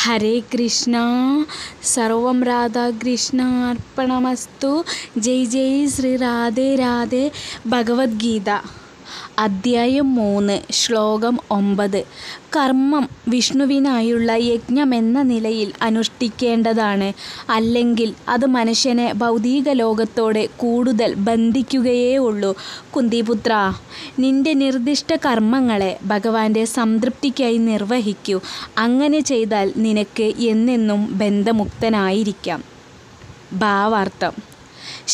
ഹരേ കൃഷ്ണ. സർവം രാധാകൃഷ്ണ അർപ്പണമസ്തു. ജയ് ജയ് ശ്രീ രാധേ രാധേ. ഭഗവത്ഗീത അധ്യായം 3 ശ്ലോകം 9. കർമ്മം വിഷ്ണുവിനായുള്ള യജ്ഞമെന്ന നിലയിൽ അനുഷ്ഠിക്കേണ്ടതാണ്. അല്ലെങ്കിൽ അത് മനുഷ്യനെ ഭൗതിക ലോകത്തോടെ കൂടുതൽ ബന്ധിക്കുകയേ ഉള്ളൂ. കുന്തിപുത്ര, നിന്റെ നിർദ്ദിഷ്ട കർമ്മങ്ങളെ ഭഗവാന്റെ സംതൃപ്തിക്കായി നിർവഹിക്കൂ. അങ്ങനെ ചെയ്താൽ നിനക്ക് എന്നെന്നും ബന്ധമുക്തനായിരിക്കാം. ഭാവാർത്ഥം: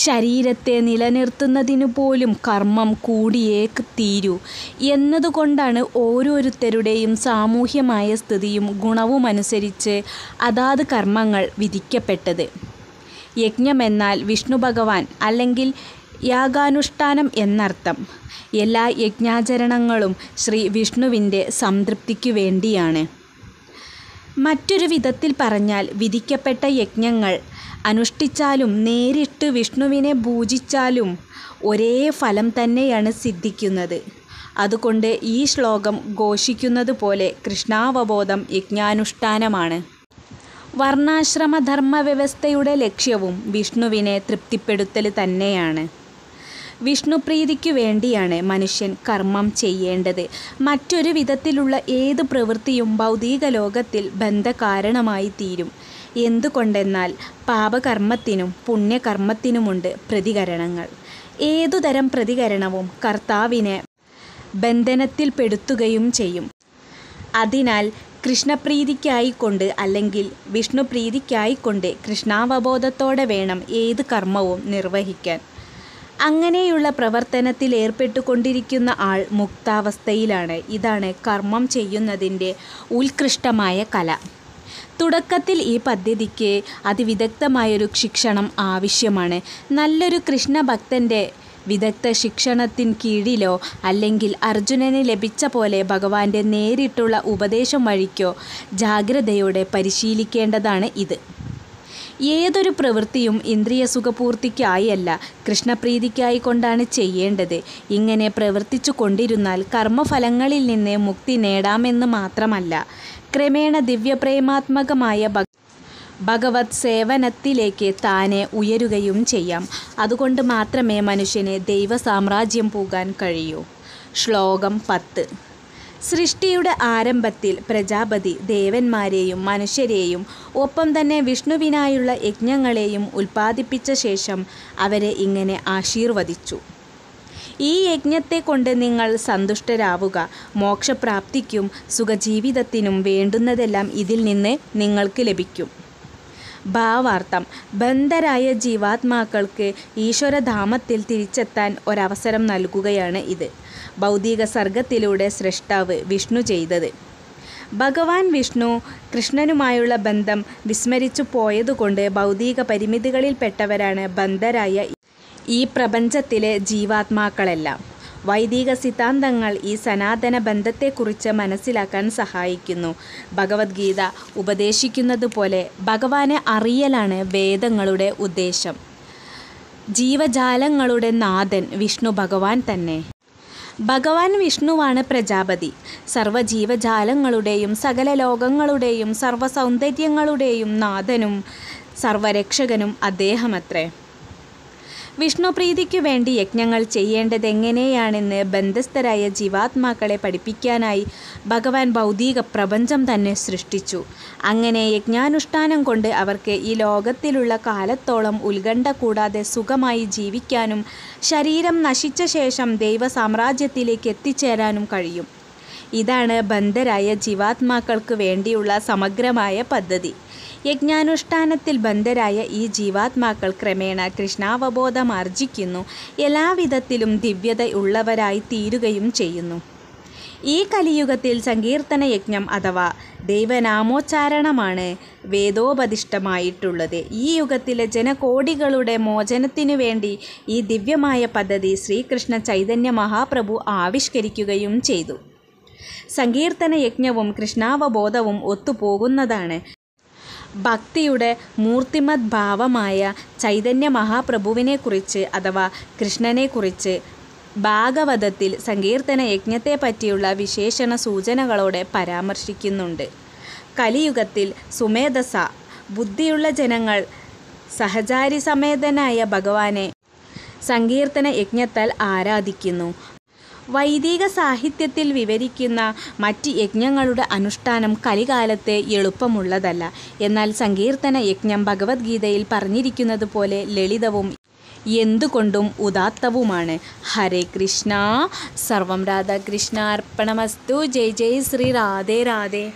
ശരീരത്തെ നിലനിർത്തുന്നതിനു പോലും കർമ്മം കൂടിയേ തീരൂ എന്നതുകൊണ്ടാണ് ഓരോരുത്തരുടെയും സാമൂഹ്യമായ സ്ഥിതിയും ഗുണവുമനുസരിച്ച് അതാത് കർമ്മങ്ങൾ വിധിക്കപ്പെട്ടത്. യജ്ഞമെന്നാൽ വിഷ്ണു ഭഗവാൻ അല്ലെങ്കിൽ യാഗാനുഷ്ഠാനം എന്നർത്ഥം. എല്ലാ യജ്ഞാചരണങ്ങളും ശ്രീ വിഷ്ണുവിൻ്റെ സംതൃപ്തിക്കു വേണ്ടിയാണ്. മറ്റൊരു വിധത്തിൽ പറഞ്ഞാൽ, വിധിക്കപ്പെട്ട യജ്ഞങ്ങൾ അനുഷ്ഠിച്ചാലും നേരിട്ട് വിഷ്ണുവിനെ പൂജിച്ചാലും ഒരേ ഫലം തന്നെയാണ് സിദ്ധിക്കുന്നത്. അതുകൊണ്ട് ഈ ശ്ലോകം ഘോഷിക്കുന്നത് പോലെ കൃഷ്ണാവബോധം യജ്ഞാനുഷ്ഠാനമാണ്. വർണ്ണാശ്രമധർമ്മ വ്യവസ്ഥയുടെ ലക്ഷ്യവും വിഷ്ണുവിനെ തൃപ്തിപ്പെടുത്തൽ തന്നെയാണ്. വിഷ്ണുപ്രീതിക്കു വേണ്ടിയാണ് മനുഷ്യൻ കർമ്മം ചെയ്യേണ്ടത്. മറ്റൊരു വിധത്തിലുള്ള ഏത് പ്രവൃത്തിയും ഭൗതിക ലോകത്തിൽ ബന്ധകാരണമായി തീരും. എന്തുകൊണ്ടെന്നാൽ പാപകർമ്മത്തിനും പുണ്യകർമ്മത്തിനുമുണ്ട് പ്രതികരണങ്ങൾ. ഏതുതരം പ്രതികരണവും കർത്താവിനെ ബന്ധനത്തിൽപ്പെടുത്തുകയും ചെയ്യും. അതിനാൽ കൃഷ്ണപ്രീതിക്കായിക്കൊണ്ട് അല്ലെങ്കിൽ വിഷ്ണുപ്രീതിക്കായിക്കൊണ്ട് കൃഷ്ണാവബോധത്തോടെ വേണം ഏത് കർമ്മവും നിർവഹിക്കാൻ. അങ്ങനെയുള്ള പ്രവർത്തനത്തിൽ ഏർപ്പെട്ടുകൊണ്ടിരിക്കുന്ന ആൾ മുക്താവസ്ഥയിലാണ്. ഇതാണ് കർമ്മം ചെയ്യുന്നതിൻ്റെ ഉത്കൃഷ്ടമായ കല. തുടക്കത്തിൽ ഈ പദ്ധതിക്ക് അതിവിദഗ്ധമായൊരു ശിക്ഷണം ആവശ്യമാണ്. നല്ലൊരു കൃഷ്ണഭക്തൻ്റെ വിദഗ്ധ ശിക്ഷണത്തിന് കീഴിലോ അല്ലെങ്കിൽ അർജുനന് ലഭിച്ച പോലെ ഭഗവാന്റെ നേരിട്ടുള്ള ഉപദേശം വഴിക്കോ ജാഗ്രതയോടെ പരിശീലിക്കേണ്ടതാണ് ഇത്. ഏതൊരു പ്രവൃത്തിയും ഇന്ദ്രിയ സുഖപൂർത്തിക്കായല്ല, കൃഷ്ണപ്രീതിക്കായി കൊണ്ടാണ് ചെയ്യേണ്ടത്. ഇങ്ങനെ പ്രവർത്തിച്ചു കൊണ്ടിരുന്നാൽ കർമ്മഫലങ്ങളിൽ നിന്ന് മുക്തി നേടാമെന്ന് മാത്രമല്ല, ക്രമേണ ദിവ്യപ്രേമാത്മകമായ ഭഗവത് സേവനത്തിലേക്ക് താനെ ഉയരുകയും ചെയ്യാം. അതുകൊണ്ട് മാത്രമേ മനുഷ്യന് ദൈവസാമ്രാജ്യം പൂകാൻ കഴിയൂ. ശ്ലോകം 10. സൃഷ്ടിയുടെ ആരംഭത്തിൽ പ്രജാപതി ദേവന്മാരെയും മനുഷ്യരെയും ഒപ്പം തന്നെ വിഷ്ണുവിനായുള്ള യജ്ഞങ്ങളെയും ഉൽപ്പാദിപ്പിച്ച ശേഷം അവരെ ഇങ്ങനെ ആശീർവദിച്ചു: ഈ യജ്ഞത്തെ കൊണ്ട് നിങ്ങൾ സന്തുഷ്ടരാവുക. മോക്ഷപ്രാപ്തിക്കും സുഖജീവിതത്തിനും വേണ്ടുന്നതെല്ലാം ഇതിൽ നിന്ന് നിങ്ങൾക്ക് ലഭിക്കും. ഭാവാർത്ഥം: ബദ്ധരായ ജീവാത്മാക്കൾക്ക് ഈശ്വരധാമത്തിൽ തിരിച്ചെത്താൻ ഒരവസരം നൽകുകയാണ് ഇത്. ഭൗതിക സർഗത്തിലൂടെ സൃഷ്ടാവ് വിഷ്ണു ചെയ്തത്. ഭഗവാൻ വിഷ്ണു കൃഷ്ണനുമായുള്ള ബന്ധം വിസ്മരിച്ചു പോയതുകൊണ്ട് ഭൗതിക പരിമിതികളിൽപ്പെട്ടവരാണ് ബദ്ധരായ ഈ പ്രപഞ്ചത്തിലെ ജീവാത്മാക്കളെല്ലാം. വൈദിക സിദ്ധാന്തങ്ങൾ ഈ സനാതന ബന്ധത്തെക്കുറിച്ച് മനസ്സിലാക്കാൻ സഹായിക്കുന്നു. ഭഗവത്ഗീത ഉപദേശിക്കുന്നത് പോലെ ഭഗവാനെ അറിയലാണ് വേദങ്ങളുടെ ഉദ്ദേശം. ജീവജാലങ്ങളുടെ നാഥൻ വിഷ്ണു ഭഗവാൻ തന്നെ. ഭഗവാൻ വിഷ്ണുവാണ് പ്രജാപതി. സർവ്വജീവജാലങ്ങളുടെയും സകല ലോകങ്ങളുടെയും സർവ്വസൗന്ദര്യങ്ങളുടെയും നാഥനും സർവരക്ഷകനും അദ്ദേഹമത്രേ. വിഷ്ണുപ്രീതിക്കു വേണ്ടി യജ്ഞങ്ങൾ ചെയ്യേണ്ടതെങ്ങനെയാണെന്ന് ബന്ധസ്ഥരായ ജീവാത്മാക്കളെ പഠിപ്പിക്കാനായി ഭഗവാൻ ഭൗതിക പ്രപഞ്ചം തന്നെ സൃഷ്ടിച്ചു. അങ്ങനെ യജ്ഞാനുഷ്ഠാനം കൊണ്ട് അവർക്ക് ഈ ലോകത്തിലുള്ള കാലത്തോളം ഉത്കണ്ഠ കൂടാതെ സുഖമായി ജീവിക്കാനും ശരീരം നശിച്ച ശേഷം ദൈവസാമ്രാജ്യത്തിലേക്ക് എത്തിച്ചേരാനും കഴിയും. ഇതാണ് ബദ്ധരായ ജീവാത്മാക്കൾക്ക് വേണ്ടിയുള്ള സമഗ്രമായ പദ്ധതി. യജ്ഞാനുഷ്ഠാനത്തിൽ ബദ്ധരായ ഈ ജീവാത്മാക്കൾ ക്രമേണ കൃഷ്ണാവബോധം ആർജിക്കുന്നു. എല്ലാവിധത്തിലും ദിവ്യത ഉള്ളവരായി തീരുകയും ചെയ്യുന്നു. ഈ കലിയുഗത്തിൽ സങ്കീർത്തന യജ്ഞം അഥവാ ദൈവനാമോച്ചാരണമാണ് വേദോപദിഷ്ടമായിട്ടുള്ളത്. ഈ യുഗത്തിലെ ജനകോടികളുടെ മോചനത്തിനു വേണ്ടി ഈ ദിവ്യമായ പദ്ധതി ശ്രീകൃഷ്ണ ചൈതന്യ മഹാപ്രഭു ആവിഷ്കരിക്കുകയും ചെയ്തു. സങ്കീർത്തന യജ്ഞവും കൃഷ്ണാവബോധവും ഒത്തുപോകുന്നതാണ്. ഭക്തിയുടെ മൂർത്തിമത് ഭാവമായ ചൈതന്യ മഹാപ്രഭുവിനെക്കുറിച്ച് അഥവാ കൃഷ്ണനെക്കുറിച്ച് ഭാഗവതത്തിൽ സങ്കീർത്തന യജ്ഞത്തെ പറ്റിയുള്ള വിശേഷണ സൂചനകളോടെ പരാമർശിക്കുന്നുണ്ട്. കലിയുഗത്തിൽ സുമേധസ ബുദ്ധിയുള്ള ജനങ്ങൾ സഹചാരി സമേതനായ ഭഗവാനെ സങ്കീർത്തന യജ്ഞത്താൽ ആരാധിക്കുന്നു. വൈദിക സാഹിത്യത്തിൽ വിവരിക്കുന്ന മറ്റ് യജ്ഞങ്ങളുടെ അനുഷ്ഠാനം കലികാലത്തെ എളുപ്പമുള്ളതല്ല. എന്നാൽ സങ്കീർത്തന യജ്ഞം ഭഗവത്ഗീതയിൽ പറഞ്ഞിരിക്കുന്നത് പോലെ ലളിതവും എന്തുകൊണ്ടും ഉദാത്തവുമാണ്. ഹരേ കൃഷ്ണ. സർവം രാധാകൃഷ്ണ അർപ്പണമസ്തു. ജയ് ജയ് ശ്രീ രാധേ രാധേ.